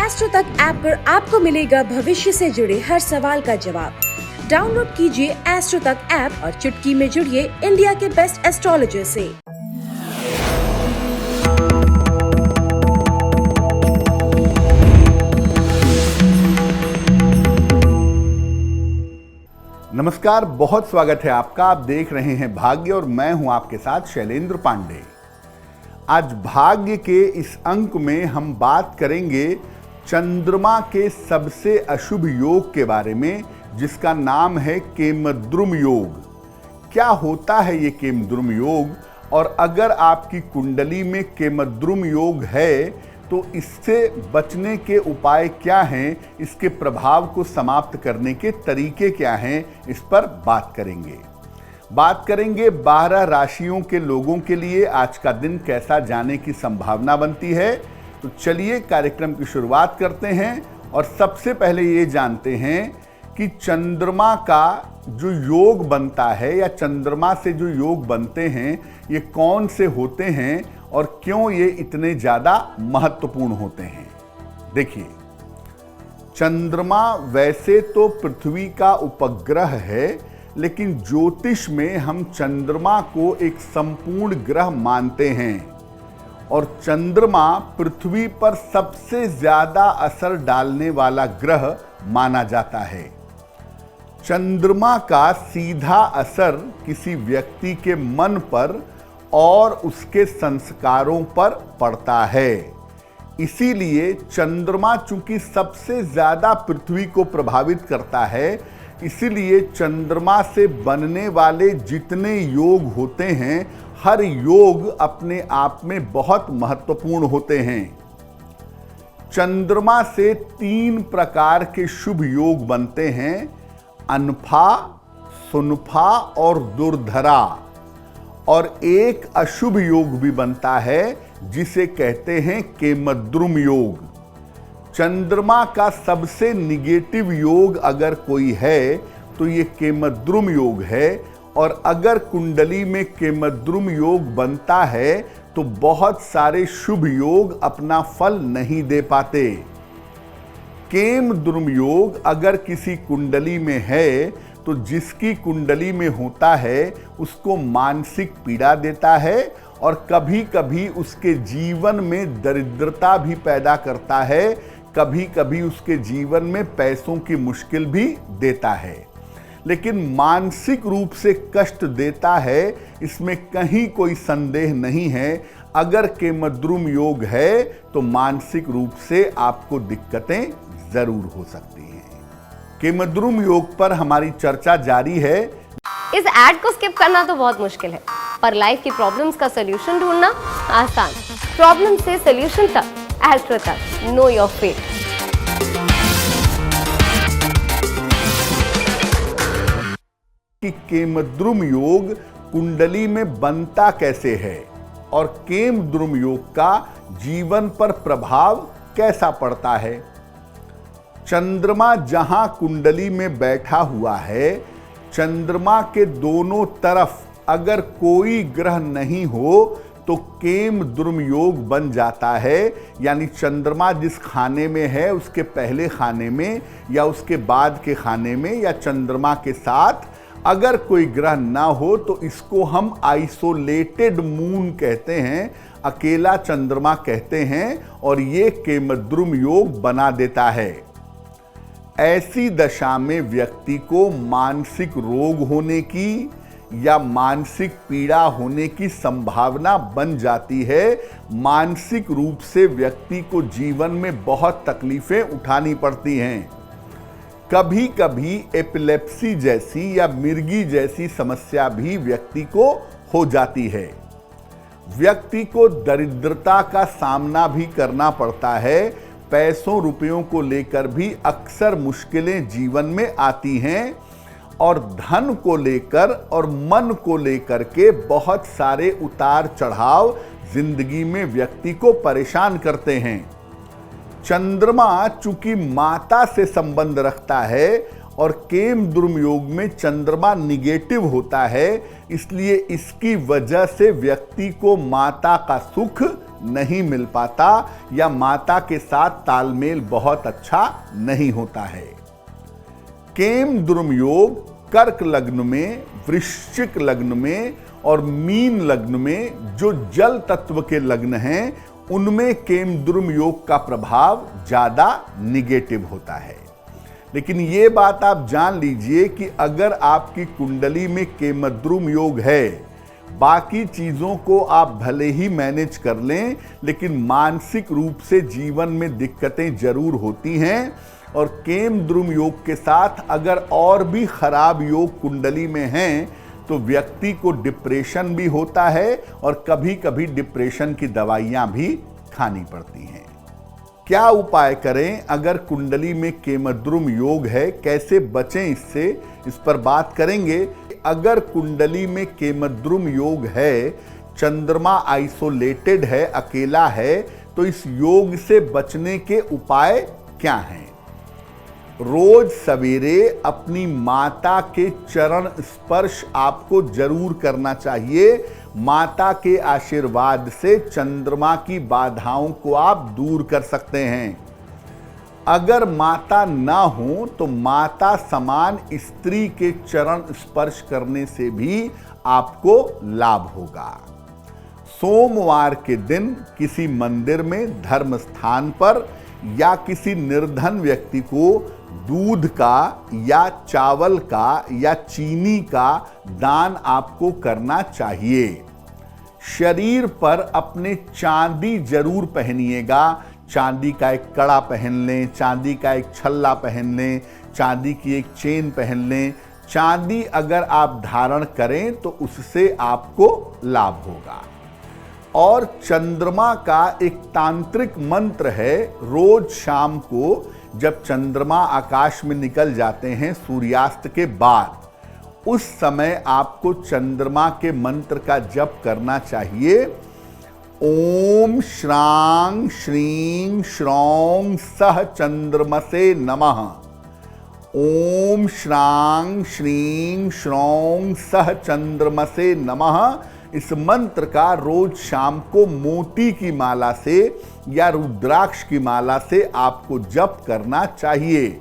Astro तक app पर आपको मिलेगा भविष्य से जुड़े हर सवाल का जवाब। डाउनलोड कीजिए एस्ट्रो तक ऐप और चुटकी में जुड़िए इंडिया के बेस्ट एस्ट्रोलॉजर से। नमस्कार, बहुत स्वागत है आपका। आप देख रहे हैं भाग्य और मैं हूं आपके साथ शैलेंद्र पांडे। आज भाग्य के इस अंक में हम बात करेंगे चंद्रमा के सबसे अशुभ योग के बारे में, जिसका नाम है केमद्रुम योग। क्या होता है ये केमद्रुम योग, और अगर आपकी कुंडली में केमद्रुम योग है तो इससे बचने के उपाय क्या हैं, इसके प्रभाव को समाप्त करने के तरीके क्या हैं, इस पर बात करेंगे। 12 राशियों के लोगों के लिए आज का दिन कैसा जाने की संभावना बनती है। तो चलिए कार्यक्रम की शुरुआत करते हैं और सबसे पहले ये जानते हैं कि चंद्रमा का जो योग बनता है या चंद्रमा से जो योग बनते हैं ये कौन से होते हैं और क्यों ये इतने ज़्यादा महत्वपूर्ण होते हैं। देखिए, चंद्रमा वैसे तो पृथ्वी का उपग्रह है, लेकिन ज्योतिष में हम चंद्रमा को एक संपूर्ण ग्रह मानते हैं और चंद्रमा पृथ्वी पर सबसे ज़्यादा असर डालने वाला ग्रह माना जाता है। चंद्रमा का सीधा असर किसी व्यक्ति के मन पर और उसके संस्कारों पर पड़ता है। इसीलिए चंद्रमा चूंकि सबसे ज्यादा पृथ्वी को प्रभावित करता है, इसीलिए चंद्रमा से बनने वाले जितने योग होते हैं, हर योग अपने आप में बहुत महत्वपूर्ण होते हैं। चंद्रमा से 3 प्रकार के शुभ योग बनते हैं, अनफा, सुनफा और दुर्धरा। और एक अशुभ योग भी बनता है जिसे कहते हैं केमद्रुम योग। चंद्रमा का सबसे निगेटिव योग अगर कोई है तो ये केमद्रुम योग है, और अगर कुंडली में केमद्रुम योग बनता है तो बहुत सारे शुभ योग अपना फल नहीं दे पाते। केमद्रुम योग अगर किसी कुंडली में है तो जिसकी कुंडली में होता है उसको मानसिक पीड़ा देता है और कभी कभी उसके जीवन में दरिद्रता भी पैदा करता है, कभी कभी उसके जीवन में पैसों की मुश्किल भी देता है। लेकिन मानसिक रूप से कष्ट देता है, इसमें कहीं कोई संदेह नहीं है। अगर केमद्रुम योग है तो मानसिक रूप से आपको दिक्कतें जरूर हो सकती हैं। केमद्रुम योग पर हमारी चर्चा जारी है। इस ऐड को स्किप करना तो बहुत मुश्किल है, पर लाइफ की प्रॉब्लम्स का सलूशन ढूंढना आसान। प्रॉब्लम से सलूशन तक, एस्ट्रो तक, नो योर फेट। कि केमद्रुम योग कुंडली में बनता कैसे है और केमद्रुम योग का जीवन पर प्रभाव कैसा पड़ता है। चंद्रमा जहां कुंडली में बैठा हुआ है, चंद्रमा के दोनों तरफ अगर कोई ग्रह नहीं हो तो केमद्रुम योग बन जाता है। यानी चंद्रमा जिस खाने में है उसके पहले खाने में या उसके बाद के खाने में या चंद्रमा के साथ अगर कोई ग्रह ना हो तो इसको हम आइसोलेटेड मून कहते हैं, अकेला चंद्रमा कहते हैं, और ये केमद्रुम योग बना देता है। ऐसी दशा में व्यक्ति को मानसिक रोग होने की या मानसिक पीड़ा होने की संभावना बन जाती है। मानसिक रूप से व्यक्ति को जीवन में बहुत तकलीफें उठानी पड़ती हैं। कभी कभी एपिलेप्सी जैसी या मिर्गी जैसी समस्या भी व्यक्ति को हो जाती है। व्यक्ति को दरिद्रता का सामना भी करना पड़ता है। पैसों रुपयों को लेकर भी अक्सर मुश्किलें जीवन में आती हैं, और धन को लेकर और मन को लेकर के बहुत सारे उतार चढ़ाव जिंदगी में व्यक्ति को परेशान करते हैं। चंद्रमा चूंकि माता से संबंध रखता है और केमद्रुम योग में चंद्रमा निगेटिव होता है, इसलिए इसकी वजह से व्यक्ति को माता का सुख नहीं मिल पाता या माता के साथ तालमेल बहुत अच्छा नहीं होता है। केम द्रुम योग कर्क लग्न में, वृश्चिक लग्न में और मीन लग्न में जो जल तत्व के लग्न हैं उनमें केमद्रुम योग का प्रभाव ज्यादा निगेटिव होता है। लेकिन ये बात आप जान लीजिए कि अगर आपकी कुंडली में केमद्रुम योग है, बाकी चीजों को आप भले ही मैनेज कर लें, लेकिन मानसिक रूप से जीवन में दिक्कतें जरूर होती हैं। और केमद्रुम योग के साथ अगर और भी खराब योग कुंडली में हैं तो व्यक्ति को डिप्रेशन भी होता है और कभी कभी डिप्रेशन की दवाइयां भी खानी पड़ती हैं। क्या उपाय करें अगर कुंडली में केमद्रुम योग है, कैसे बचें इससे, इस पर बात करेंगे। अगर कुंडली में केमद्रुम योग है, चंद्रमा आइसोलेटेड है, अकेला है, तो इस योग से बचने के उपाय क्या हैं? रोज सवेरे अपनी माता के चरण स्पर्श आपको जरूर करना चाहिए। माता के आशीर्वाद से चंद्रमा की बाधाओं को आप दूर कर सकते हैं। अगर माता ना हो तो माता समान स्त्री के चरण स्पर्श करने से भी आपको लाभ होगा। सोमवार के दिन किसी मंदिर में, धर्म स्थान पर या किसी निर्धन व्यक्ति को दूध का या चावल का या चीनी का दान आपको करना चाहिए। शरीर पर अपने चांदी जरूर पहनिएगा। चांदी का एक कड़ा पहन लें, चांदी का एक छल्ला पहन लें, चांदी की एक चेन पहन लें। चांदी अगर आप धारण करें तो उससे आपको लाभ होगा। और चंद्रमा का एक तांत्रिक मंत्र है, रोज शाम को जब चंद्रमा आकाश में निकल जाते हैं सूर्यास्त के बाद, उस समय आपको चंद्रमा के मंत्र का जप करना चाहिए। ओम श्रांग श्रीं श्रौं सह चंद्रमसे नमः। ओम श्रांग श्रीं श्रौं सह चंद्रमसे नमः। इस मंत्र का रोज शाम को मोती की माला से या रुद्राक्ष की माला से आपको जप करना चाहिए।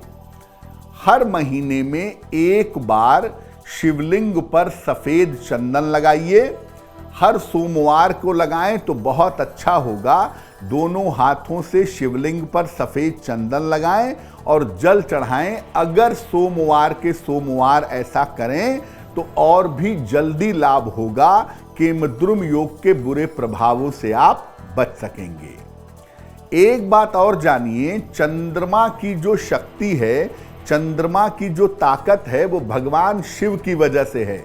हर महीने में एक बार शिवलिंग पर सफेद चंदन लगाइए। हर सोमवार को लगाएं तो बहुत अच्छा होगा। दोनों हाथों से शिवलिंग पर सफेद चंदन लगाएं और जल चढ़ाएं। अगर सोमवार के सोमवार ऐसा करें तो और भी जल्दी लाभ होगा। केमद्रुम योग के बुरे प्रभावों से आप बच सकेंगे। एक बात और जानिए, चंद्रमा की जो शक्ति है, चंद्रमा की जो ताकत है, वो भगवान शिव की वजह से है।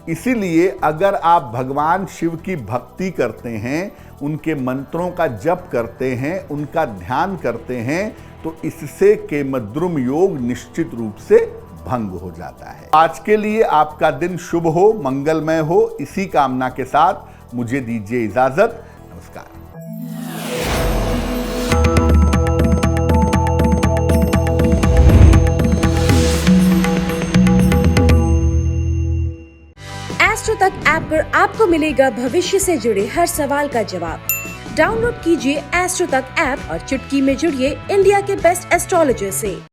इसीलिए अगर आप भगवान शिव की भक्ति करते हैं, उनके मंत्रों का जप करते हैं, उनका ध्यान करते हैं, तो इससे केमद्रुम योग निश्चित रूप से भंग हो जाता है। आज के लिए आपका दिन शुभ हो, मंगलमय हो, इसी कामना के साथ मुझे दीजिए इजाजत। नमस्कार। एस्ट्रो तक ऐप पर आपको मिलेगा भविष्य से जुड़े हर सवाल का जवाब। डाउनलोड कीजिए एस्ट्रो तक ऐप और चुटकी में जुड़िए इंडिया के बेस्ट एस्ट्रोलॉजर से।